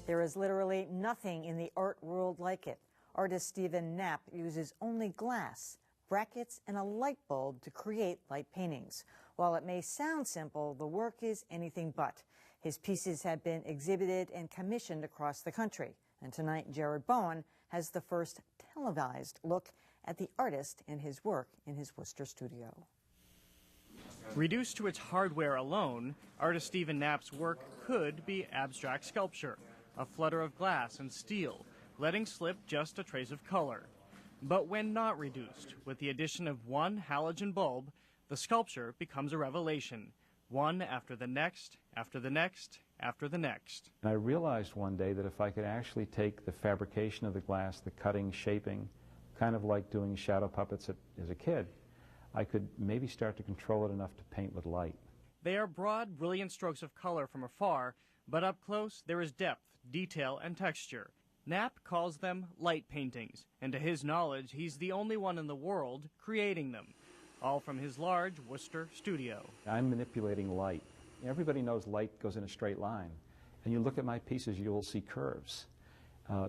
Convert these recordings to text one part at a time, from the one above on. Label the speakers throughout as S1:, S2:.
S1: There is literally nothing in the art world like it. Artist Stephen Knapp uses only glass, brackets, and a light bulb to create light paintings. While it may sound simple, the work is anything but. His pieces have been exhibited and commissioned across the country. And tonight, Bowen has the first televised look at the artist and his work in his Worcester studio.
S2: Reduced to its hardware alone, artist Stephen Knapp's work could be abstract sculpture, a flutter of glass and steel, letting slip just a trace of color. But when not reduced, with the addition of one halogen bulb, the sculpture becomes a revelation, one after the next, after the next, after the next.
S3: And I realized one day that if I could actually take the fabrication of the glass, the cutting, shaping, kind of like doing shadow puppets as a kid, I could maybe start to control it enough to paint with light.
S2: They are broad, brilliant strokes of color from afar, but up close there is depth, detail, and texture. Knapp calls them light paintings, and to his knowledge, he's the only one in the world creating them, all from his large Worcester studio.
S3: I'm manipulating light. Everybody knows light goes in a straight line, and you look at my pieces, you will see curves.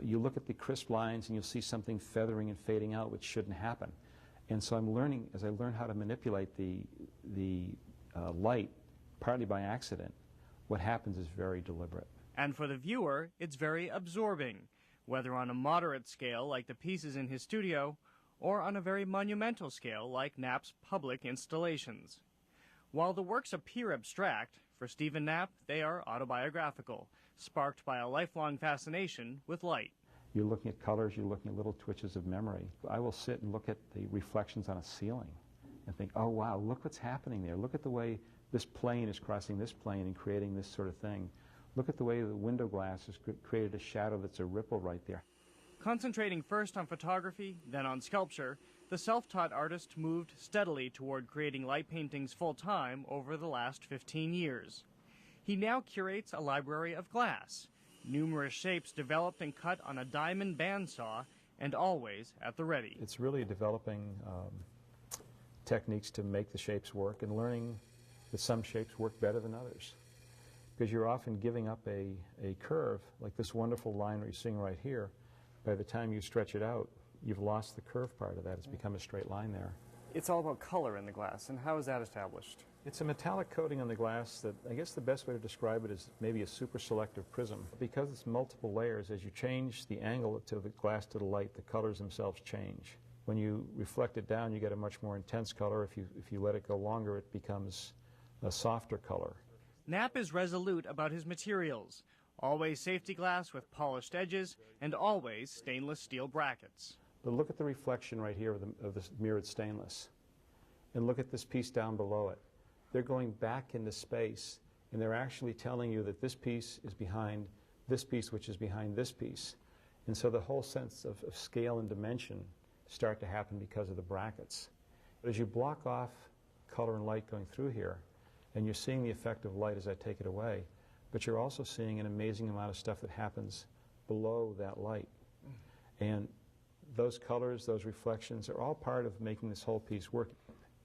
S3: You look at the crisp lines, and you'll see something feathering and fading out, which shouldn't happen. And so I'm learning, as I learn how to manipulate the light, partly by accident, what happens is very deliberate.
S2: And for the viewer, it's very absorbing, whether on a moderate scale like the pieces in his studio, or on a very monumental scale like Knapp's public installations. While the works appear abstract, for Stephen Knapp, they are autobiographical, sparked by a lifelong fascination with light.
S3: You're looking at colors, you're looking at little twitches of memory. I will sit and look at the reflections on a ceiling and think, oh wow, look what's happening there. Look at the way this plane is crossing this plane and creating this sort of thing. Look at the way the window glass has created a shadow that's a ripple right there.
S2: Concentrating first on photography, then on sculpture, the self-taught artist moved steadily toward creating light paintings full-time over the last 15 years. He now curates a library of glass, numerous shapes developed and cut on a diamond bandsaw, and always at the ready.
S3: It's really developing techniques to make the shapes work and learning that some shapes work better than others. Because you're often giving up a curve, like this wonderful line you're seeing right here. By the time you stretch it out, you've lost the curve part of that. It's become a straight line there.
S2: It's all about color in the glass, and how is that established?
S3: It's a metallic coating on the glass that, I guess the best way to describe it is maybe a super selective prism. Because it's multiple layers, as you change the angle to the glass to the light, the colors themselves change. When you reflect it down, you get a much more intense color. If you let it go longer, it becomes a softer color.
S2: Knapp is resolute about his materials. Always safety glass with polished edges, and always stainless steel brackets.
S3: But look at the reflection right here of this mirrored stainless. And look at this piece down below it. They're going back into space, and they're actually telling you that this piece is behind this piece, which is behind this piece. And so the whole sense of scale and dimension start to happen because of the brackets. But as you block off color and light going through here, and you're seeing the effect of light as I take it away, but you're also seeing an amazing amount of stuff that happens below that light. And those colors, those reflections are all part of making this whole piece work.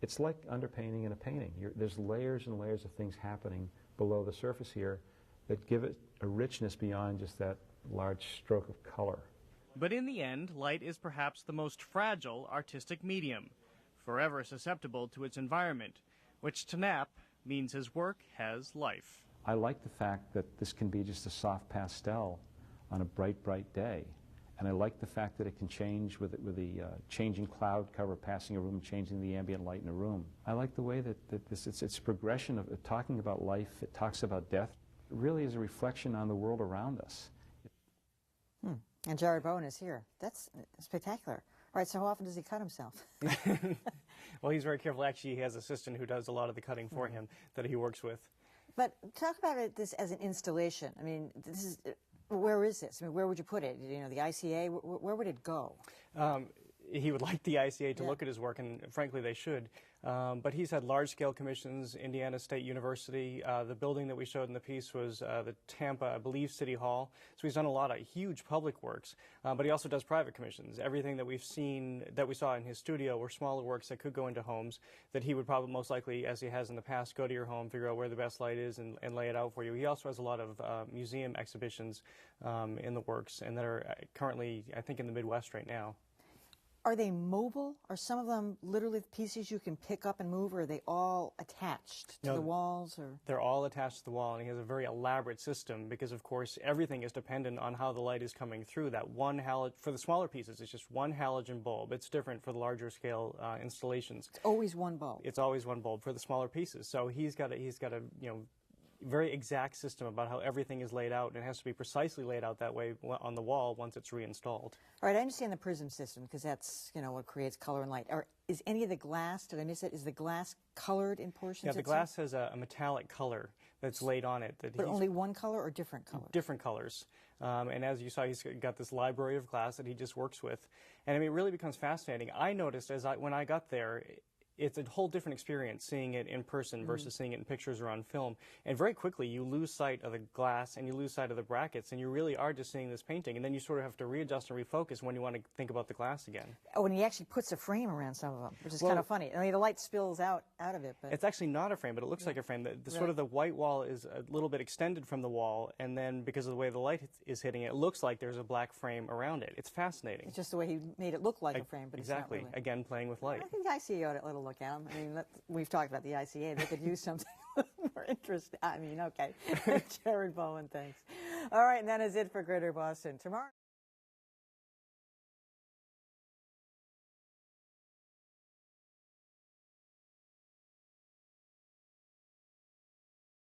S3: It's like underpainting in a painting. There's layers and layers of things happening below the surface here that give it a richness beyond just that large stroke of color.
S2: But in the end, light is perhaps the most fragile artistic medium, forever susceptible to its environment, which to Knapp means his work has life.
S3: I like the fact that this can be just a soft pastel on a bright, bright day. And I like the fact that it can change with the changing cloud cover passing a room, changing the ambient light in a room. I like the way that it's a progression of talking about life. It talks about death. It really is a reflection on the world around us.
S1: And Bowen is here. That's spectacular. All right, so how often does he cut himself?
S2: Well, he's very careful. Actually, he has an assistant who does a lot of the cutting for him that he works with.
S1: But talk about this as an installation. I mean, this is, where is this? I mean, where would you put it? You know, the ICA, where would it go?
S4: he would like the ICA to look at his work, and frankly they should. But he's had large-scale commissions, Indiana State University. The building that we showed in the piece was the Tampa, I believe, City Hall. So he's done a lot of huge public works, but he also does private commissions. Everything that we've seen, that we saw in his studio, were smaller works that could go into homes that he would probably most likely, as he has in the past, go to your home, figure out where the best light is, and lay it out for you. He also has a lot of museum exhibitions in the works, and that are currently, I think, in the Midwest right now.
S1: Are they mobile? Are some of them literally pieces you can pick up and move, or are they all attached to the walls? Or
S4: they're all attached to the wall, and he has a very elaborate system because, of course, everything is dependent on how the light is coming through. That one for the smaller pieces, it's just one halogen bulb. It's different for the larger scale installations.
S1: It's always one bulb.
S4: It's always one bulb for the smaller pieces. So he's got a very exact system about how everything is laid out, and it has to be precisely laid out that way on the wall once it's reinstalled.
S1: All right, I understand the prism system because that's, what creates color and light. Is any of the glass, did I miss it, is the glass colored in portions?
S4: Yeah, the glass has a metallic color that's laid on it.
S1: But only one color or different colors?
S4: Different colors. And as you saw, he's got this library of glass that he just works with. And I mean, it really becomes fascinating. I noticed when I got there, it's a whole different experience seeing it in person versus seeing it in pictures or on film. And very quickly, you lose sight of the glass and you lose sight of the brackets, and you really are just seeing this painting. And then you sort of have to readjust and refocus when you want to think about the glass again.
S1: Oh, and he actually puts a frame around some of them, which is kind of funny. I mean, the light spills out of it. But
S4: it's actually not a frame, but it looks like a frame. The sort of the white wall is a little bit extended from the wall, and then because of the way the light is hitting it, it looks like there's a black frame around it. It's fascinating.
S1: It's just the way he made it look like a frame, but
S4: exactly.
S1: It's not really.
S4: Again, playing with light.
S1: I think the ICA ought to let a look at them. I mean, we've talked about the ICA. They could use something more interesting. I mean, okay. Jared Bowen, thanks. All right, and that is it for Greater Boston. Tomorrow.